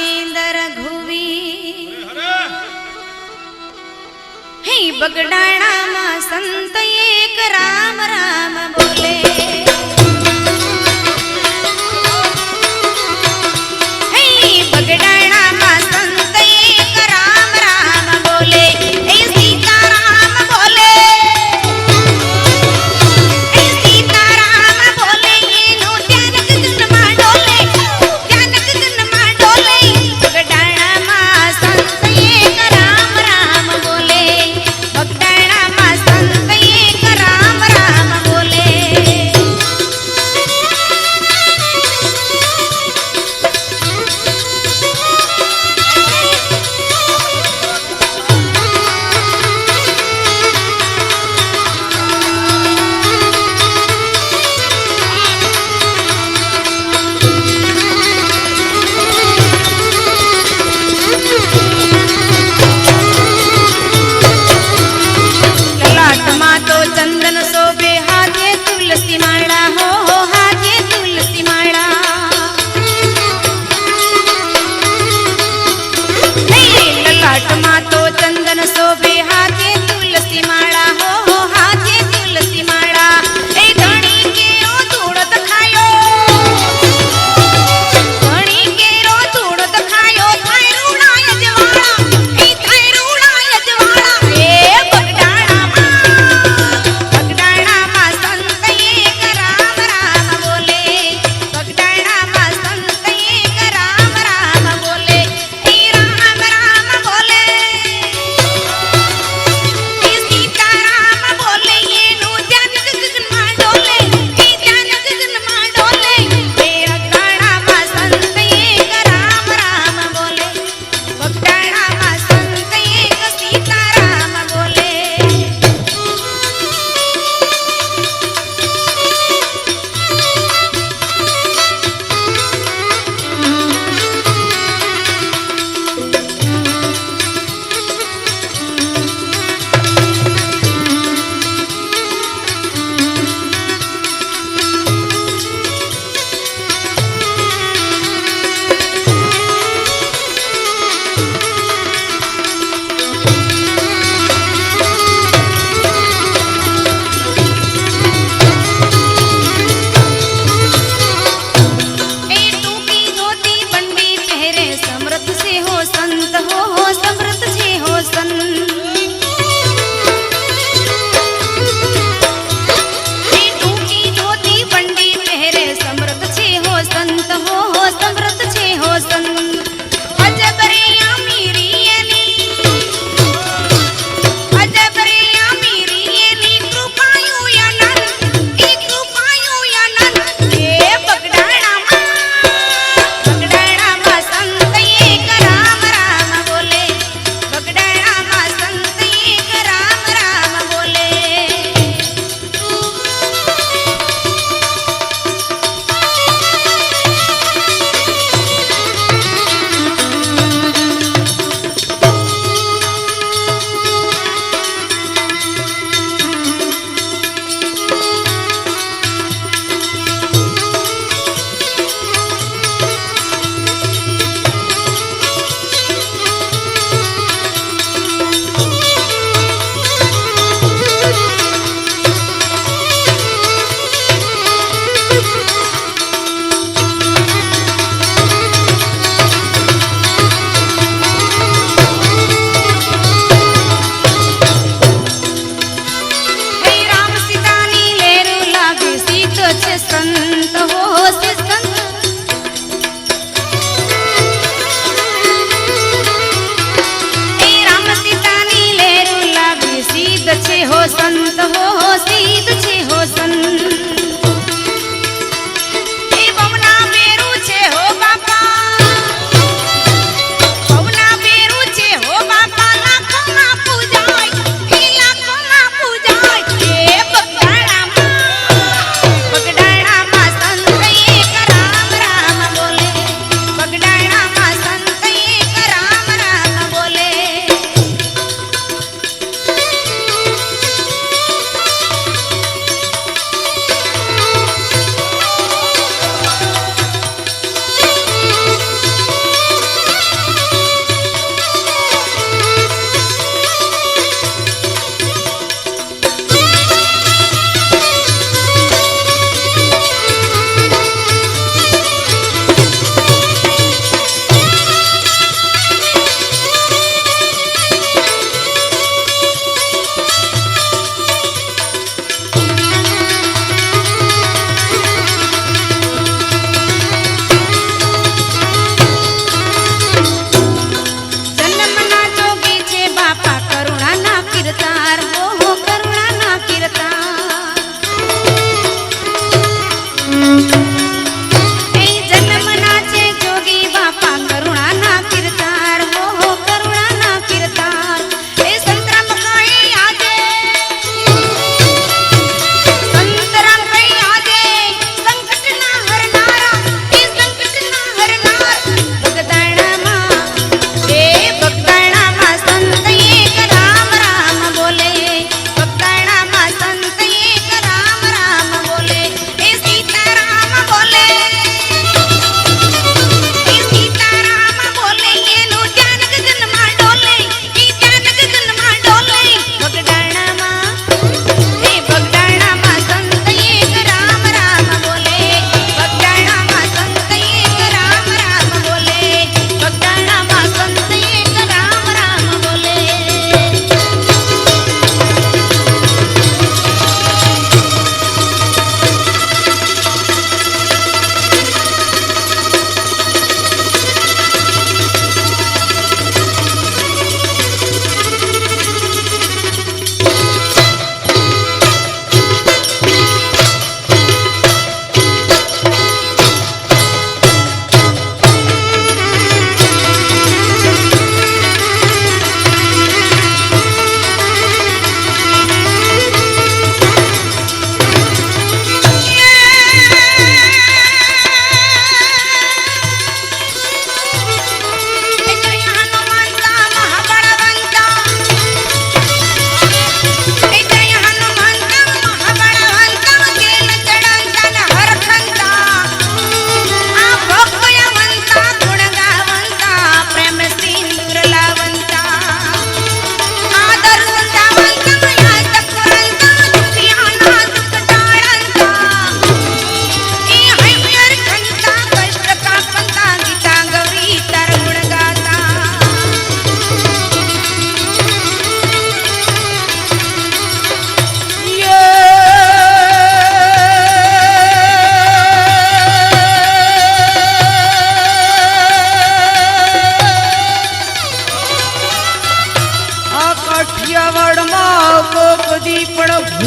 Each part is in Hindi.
तेंदर घुवी हे बगडाणा मा संत एक राम राम बोले हे बगडाणा मा संत एक राम राम बोले हे सीता राम बोले हे सीता राम बोले ये नो ध्यान गगन मा डोले ध्यान गगन मा डोले बगडाणा मा संत एक राम राम बोले बगडाणा मा संत एक राम राम बोले ललाट मा तो चंदन शोभे हाथे तुलसी माला हो हाथे तुलसी माला हे ललाट मा तो चंदन शोभे हाथे तुलसी माला हो हाथे तुलसी माला ए धणी केरो धूड़त खायो धणी केरो धूड़त खायो थाय रूणाय जवाड़ा ए थाय रूणाय जवाड़ा ए बगडाणा मा संत एक राम राम बोले बगडाणा मा संत एक राम राम बोले ए राम राम बोले ए सीता राम बोले ये नो ध्यान गगन मा डोले ए ध्यान गगन मा डोले ए बगडाणा मा संत एक राम राम बोले बगडाणा मा संत एक सीता राम बोले ए टूपी धोती बंडी पहरे समृद्ध से हो संत हो समृद्ध से हो संत ए टूपी धोती बंडी पहरे समृद्ध से हो संत हो समृद्ध से हो संत अजब रे अमीरी एनी अजब रे अमीरी एनी कृपायु यानन ए कृपायु यानन ए बगडाणा मा संत एक राम राम बोले बगडाणा मा संत एक राम राम बोले हे राम सीता नी लेरू लागे सीत छे संत हो से संत हे राम सीता नी लेरू लागे सीत छे हो संत हो सीत छे हो संत ए बमना बेरू छे हो बापा बमना बेरू छे हो बापा लाखों मा पूजाय ए लाखों मा पूजाय ए बगडाणा मा संत एक राम राम बोले बगडाणा मा संत एक राम राम बोले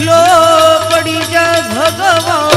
લો પડી જાય ભગવાન